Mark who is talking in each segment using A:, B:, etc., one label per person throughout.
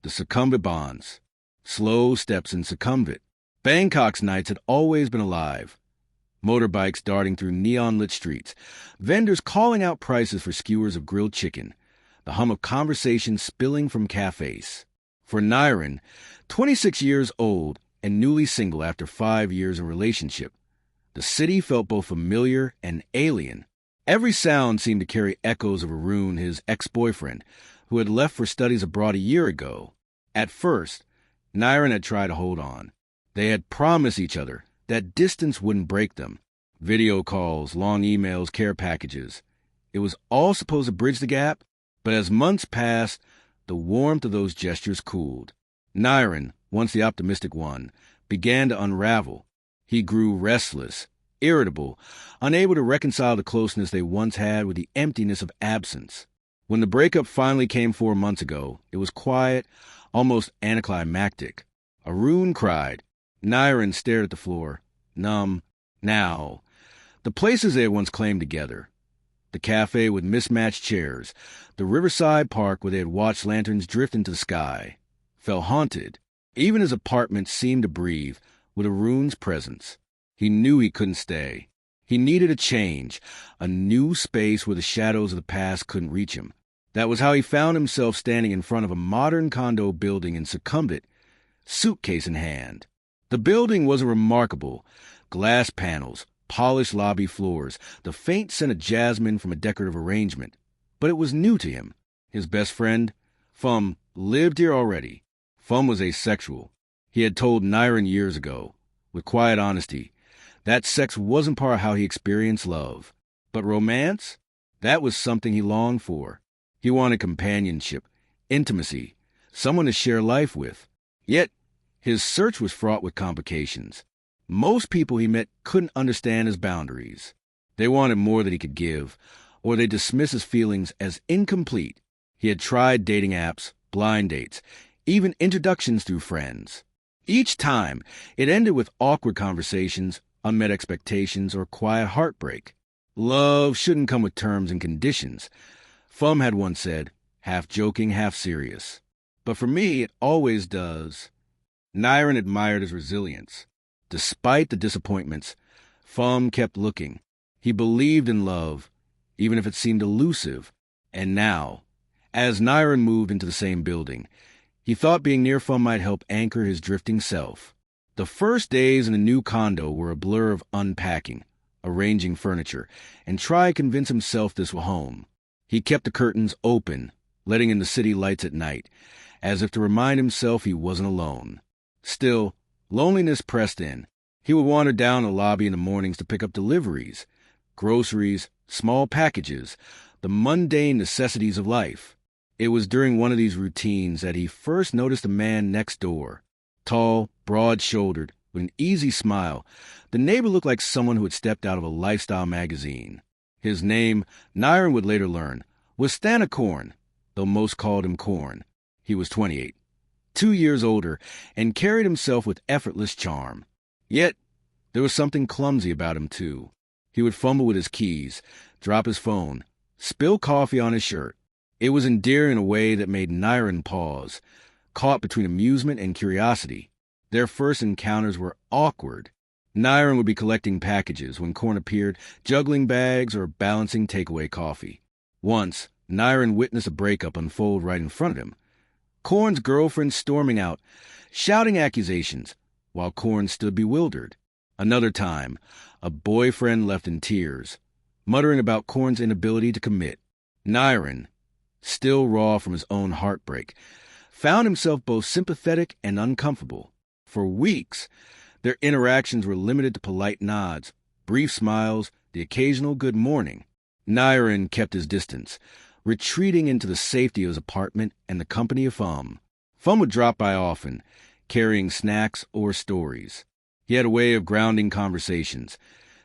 A: The Sukhumvit bonds. Slow steps in Sukhumvit. Bangkok's nights had always been alive. Motorbikes darting through neon-lit streets, vendors calling out prices for skewers of grilled chicken, the hum of conversation spilling from cafes. For Nyren, 26 years old and newly single after 5 years in relationship, the city felt both familiar and alien. Every sound seemed to carry echoes of Arun, his ex-boyfriend, who had left for studies abroad a year ago. At first, Nyren had tried to hold on. They had promised each other that distance wouldn't break them. Video calls, long emails, care packages. It was all supposed to bridge the gap, but as months passed, the warmth of those gestures cooled. Nyren, once the optimistic one, began to unravel. He grew restless, irritable, unable to reconcile the closeness they once had with the emptiness of absence. When the breakup finally came 4 months ago, it was quiet, almost anticlimactic. Arun cried. Nyren stared at the floor, numb. Now, the places they had once claimed together. The cafe with mismatched chairs, the riverside park where they had watched lanterns drift into the sky, felt haunted. Even his apartment seemed to breathe with Arun's presence. He knew he couldn't stay. He needed a change, a new space where the shadows of the past couldn't reach him. That was how he found himself standing in front of a modern condo building in Sukhumvit, suitcase in hand. The building wasn't remarkable. Glass panels, polished lobby floors, the faint scent of jasmine from a decorative arrangement. But it was new to him. His best friend, Phum, lived here already. Phum was asexual. He had told Nyren years ago, with quiet honesty, that sex wasn't part of how he experienced love. But romance? That was something he longed for. He wanted companionship, intimacy, someone to share life with. Yet, his search was fraught with complications. Most people he met couldn't understand his boundaries. They wanted more than he could give, or they dismissed his feelings as incomplete. He had tried dating apps, blind dates, even introductions through friends. Each time, it ended with awkward conversations, unmet expectations, or quiet heartbreak. Love shouldn't come with terms and conditions. Phum had once said, half joking, half serious. But for me, it always does. Nyren admired his resilience. Despite the disappointments, Phum kept looking. He believed in love, even if it seemed elusive. And now, as Nyren moved into the same building, he thought being near Phum might help anchor his drifting self. The first days in the new condo were a blur of unpacking, arranging furniture, and trying to convince himself this was home. He kept the curtains open, letting in the city lights at night, as if to remind himself he wasn't alone. Still, loneliness pressed in. He would wander down the lobby in the mornings to pick up deliveries, groceries, small packages, the mundane necessities of life. It was during one of these routines that he first noticed a man next door. Tall, broad-shouldered, with an easy smile, the neighbor looked like someone who had stepped out of a lifestyle magazine. His name, Nyren would later learn, was Thanakorn, though most called him Korn. He was 28. 2 years older, and carried himself with effortless charm. Yet, there was something clumsy about him, too. He would fumble with his keys, drop his phone, spill coffee on his shirt. It was endearing in a way that made Nyren pause, caught between amusement and curiosity. Their first encounters were awkward. Nyren would be collecting packages when Korn appeared, juggling bags or balancing takeaway coffee. Once, Nyren witnessed a breakup unfold right in front of him. Korn's girlfriend storming out, shouting accusations, while Korn stood bewildered. Another time, a boyfriend left in tears, muttering about Korn's inability to commit. Nyren, still raw from his own heartbreak, found himself both sympathetic and uncomfortable. For weeks, their interactions were limited to polite nods, brief smiles, the occasional good morning. Nyren kept his distance, retreating into the safety of his apartment and the company of Phum. Phum would drop by often, carrying snacks or stories. He had a way of grounding conversations,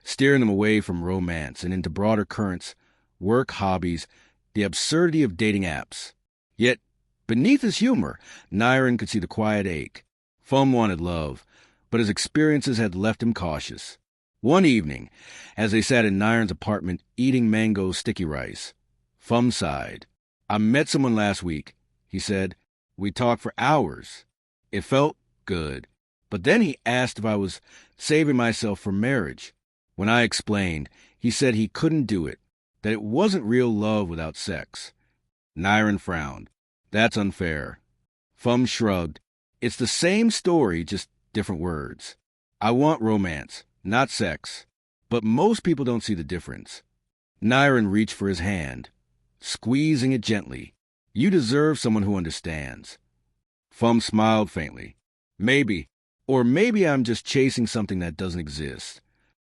A: steering them away from romance and into broader currents, work, hobbies, the absurdity of dating apps. Yet, beneath his humor, Nyren could see the quiet ache. Phum wanted love, but his experiences had left him cautious. One evening, as they sat in Nyren's apartment eating mango sticky rice, Phum sighed. "I met someone last week," he said. We talked for hours. It felt good. But then he asked if I was saving myself for marriage. When I explained, he said he couldn't do it, that it wasn't real love without sex. Nyron frowned. That's unfair. Fum shrugged. It's the same story, just different words. I want romance, not sex. But most people don't see the difference. Nyron reached for his hand, squeezing it gently. You deserve someone who understands. Fum smiled faintly. Maybe. Or maybe I'm just chasing something that doesn't exist.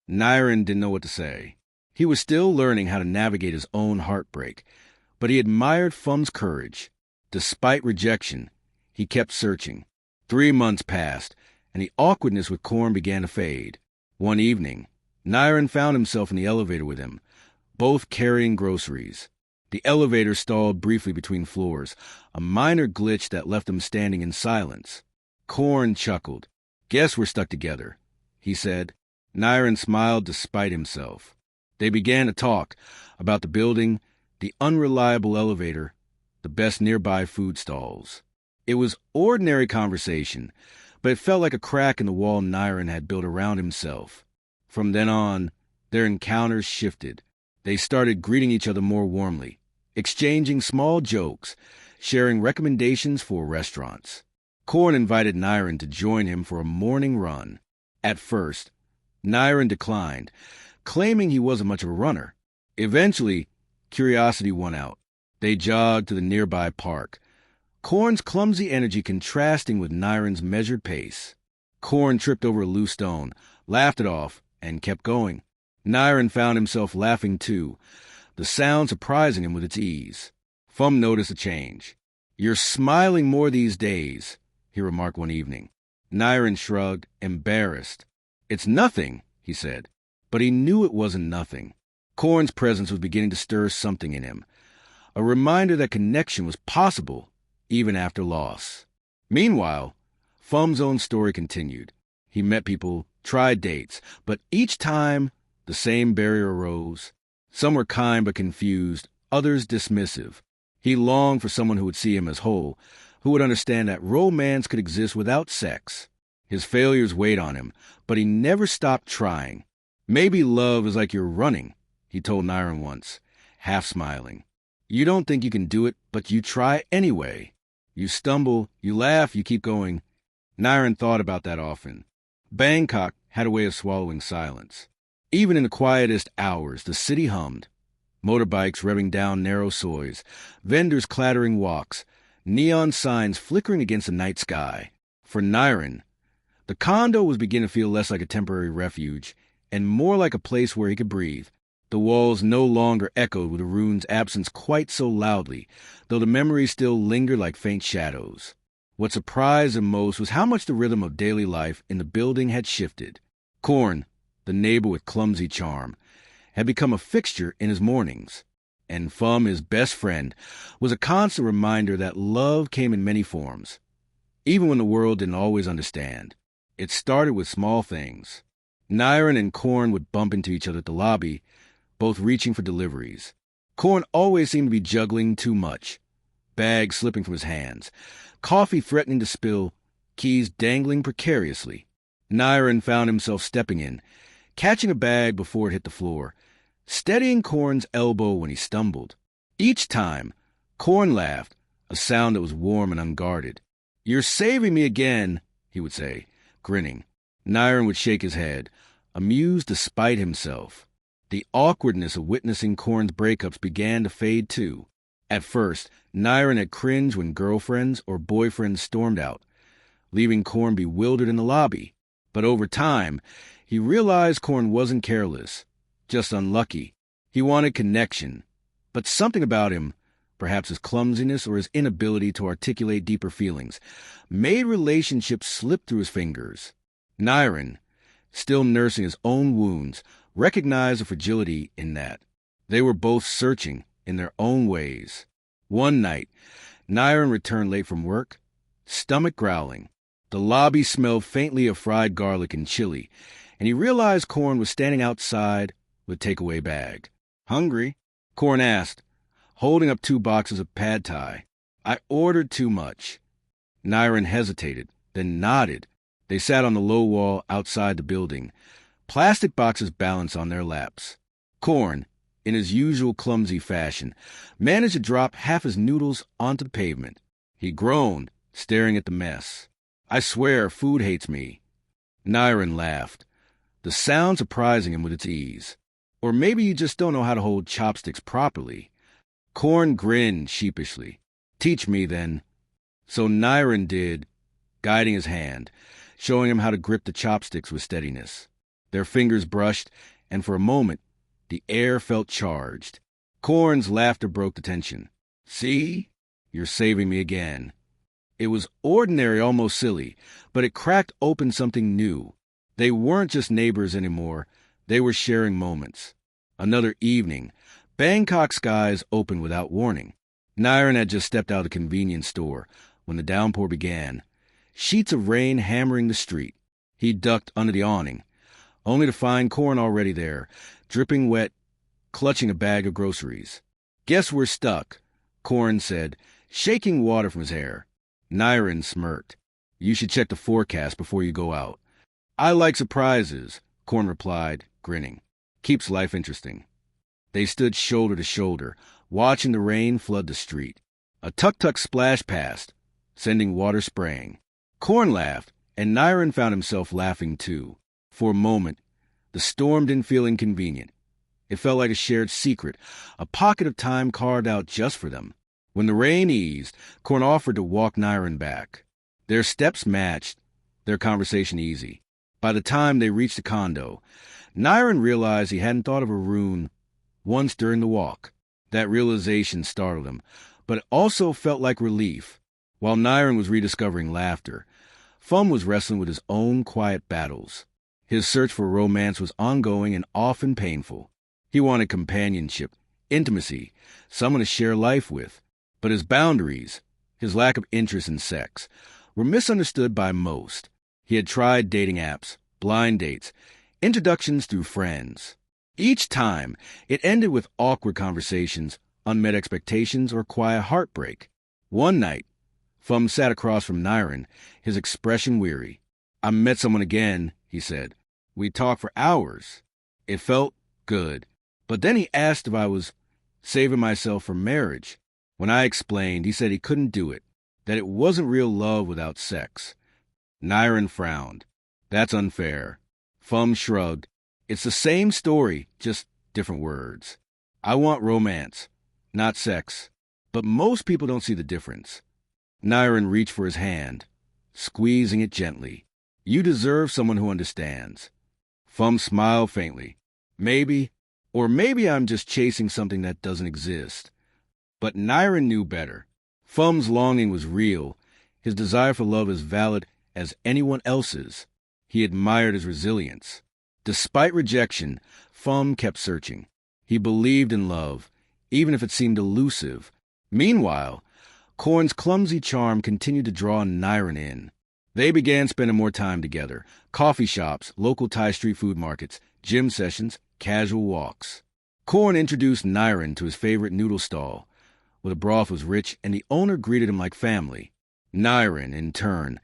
A: Nyron didn't know what to say. He was still learning how to navigate his own heartbreak, but he admired Fum's courage. Despite rejection, he kept searching. 3 months passed, and the awkwardness with Korn began to fade. One evening, Nyron found himself in the elevator with him, both carrying groceries. The elevator stalled briefly between floors, a minor glitch that left them standing in silence. Korn chuckled. Guess we're stuck together, he said. Nyron smiled despite himself. They began to talk about the building, the unreliable elevator, the best nearby food stalls. It was ordinary conversation, but it felt like a crack in the wall Nyron had built around himself. From then on, their encounters shifted. They started greeting each other more warmly, exchanging small jokes, sharing recommendations for restaurants. Korn invited Nyron to join him for a morning run. At first, Nyron declined, claiming he wasn't much of a runner. Eventually, curiosity won out. They jogged to the nearby park, Korn's clumsy energy contrasting with Nyron's measured pace. Korn tripped over a loose stone, laughed it off, and kept going. Nyron found himself laughing too, the sound surprising him with its ease. Fum noticed a change. You're smiling more these days, he remarked one evening. Nyron shrugged, embarrassed. It's nothing, he said. But he knew it wasn't nothing. Korn's presence was beginning to stir something in him, a reminder that connection was possible even after loss. Meanwhile, Fum's own story continued. He met people, tried dates, but each time the same barrier arose. Some were kind but confused, others dismissive. He longed for someone who would see him as whole, who would understand that romance could exist without sex. His failures weighed on him, but he never stopped trying. Maybe love is like you're running, he told Nyron once, half smiling. You don't think you can do it, but you try anyway. You stumble, you laugh, you keep going. Nyron thought about that often. Bangkok had a way of swallowing silence. Even in the quietest hours, the city hummed. Motorbikes revving down narrow sois, vendors clattering walks, neon signs flickering against the night sky. For Nyron, the condo was beginning to feel less like a temporary refuge and more like a place where he could breathe. The walls no longer echoed with the rune's absence quite so loudly, though the memories still lingered like faint shadows. What surprised him most was how much the rhythm of daily life in the building had shifted. Korn, the neighbor with clumsy charm, had become a fixture in his mornings, and Fum, his best friend, was a constant reminder that love came in many forms, even when the world didn't always understand. It started with small things. Nyron and Korn would bump into each other at the lobby, both reaching for deliveries. Korn always seemed to be juggling too much, bags slipping from his hands, coffee threatening to spill, keys dangling precariously. Nyron found himself stepping in, catching a bag before it hit the floor, steadying Korn's elbow when he stumbled. Each time, Korn laughed, a sound that was warm and unguarded. "You're saving me again," he would say, grinning. Nyron would shake his head, amused despite himself. The awkwardness of witnessing Korn's breakups began to fade too. At first, Nyron had cringed when girlfriends or boyfriends stormed out, leaving Korn bewildered in the lobby. But over time, he realized Korn wasn't careless, just unlucky. He wanted connection, but something about him, perhaps his clumsiness or his inability to articulate deeper feelings, made relationships slip through his fingers. Nyron, still nursing his own wounds, recognized the fragility in that. They were both searching in their own ways. One night, Nyron returned late from work, stomach growling. The lobby smelled faintly of fried garlic and chili, and he realized Korn was standing outside with a takeaway bag. "Hungry?" Korn asked, holding up 2 boxes of pad thai. "I ordered too much." Nyron hesitated, then nodded. They sat on the low wall outside the building. Plastic boxes balanced on their laps. Corn, in his usual clumsy fashion, managed to drop half his noodles onto the pavement. He groaned, staring at the mess. "I swear, food hates me." Nyron laughed, the sound surprising him with its ease. "Or maybe you just don't know how to hold chopsticks properly." Corn grinned sheepishly. "Teach me, then." So Nyron did, guiding his hand, showing him how to grip the chopsticks with steadiness. Their fingers brushed, and for a moment, the air felt charged. Corn's laughter broke the tension. "See? You're saving me again." It was ordinary, almost silly, but it cracked open something new. They weren't just neighbors anymore. They were sharing moments. Another evening, Bangkok skies opened without warning. Nyron had just stepped out of the convenience store when the downpour began. Sheets of rain hammering the street. He ducked under the awning, only to find Corn already there, dripping wet, clutching a bag of groceries. "Guess we're stuck," Corn said, shaking water from his hair. Nyron smirked. "You should check the forecast before you go out." "I like surprises," Corn replied, grinning. "Keeps life interesting." They stood shoulder to shoulder, watching the rain flood the street. A tuk-tuk splashed past, sending water spraying. Corn laughed, and Nyron found himself laughing too. For a moment, the storm didn't feel inconvenient. It felt like a shared secret, a pocket of time carved out just for them. When the rain eased, Corn offered to walk Nyron back. Their steps matched, their conversation easy. By the time they reached the condo, Nyron realized he hadn't thought of Arun once during the walk. That realization startled him, but it also felt like relief. While Nyron was rediscovering laughter, Phum was wrestling with his own quiet battles. His search for romance was ongoing and often painful. He wanted companionship, intimacy, someone to share life with. But his boundaries, his lack of interest in sex, were misunderstood by most. He had tried dating apps, blind dates, introductions through friends. Each time, it ended with awkward conversations, unmet expectations, or quiet heartbreak. One night, Phum sat across from Nyron, his expression weary. "I met someone again," he said. "We talked for hours. It felt good. But then he asked if I was saving myself for marriage. When I explained, he said he couldn't do it, that it wasn't real love without sex." Nyron frowned. "That's unfair." Phum shrugged. "It's the same story, just different words. I want romance, not sex. But most people don't see the difference." Nyron reached for his hand, squeezing it gently. "You deserve someone who understands." Phum smiled faintly. "Maybe, or maybe I'm just chasing something that doesn't exist." But Nyron knew better. Phum's longing was real. His desire for love as valid as anyone else's. He admired his resilience. Despite rejection, Phum kept searching. He believed in love, even if it seemed elusive. Meanwhile, Corn's clumsy charm continued to draw Nyron in. They began spending more time together. Coffee shops, local Thai street food markets, gym sessions, casual walks. Corn introduced Nyron to his favorite noodle stall, where the broth was rich and the owner greeted him like family. Nyron, in turn,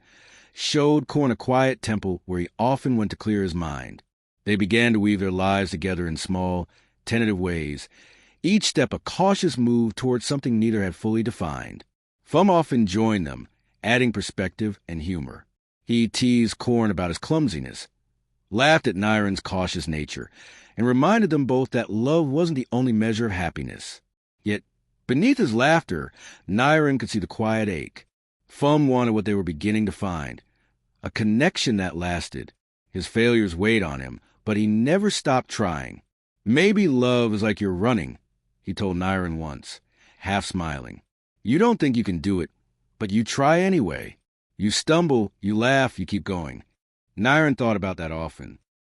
A: showed Corn a quiet temple where he often went to clear his mind. They began to weave their lives together in small, tentative ways, each step a cautious move towards something neither had fully defined. Phum often joined them, adding perspective and humor. He teased Corn about his clumsiness, laughed at Nyron's cautious nature, and reminded them both that love wasn't the only measure of happiness. Yet, beneath his laughter, Nyron could see the quiet ache. Phum wanted what they were beginning to find, a connection that lasted. His failures weighed on him, but he never stopped trying. "Maybe love is like you're running," he told Nyron once, half smiling. "You don't think you can do it, but you try anyway. You stumble, you laugh, you keep going." Nyron thought about that often.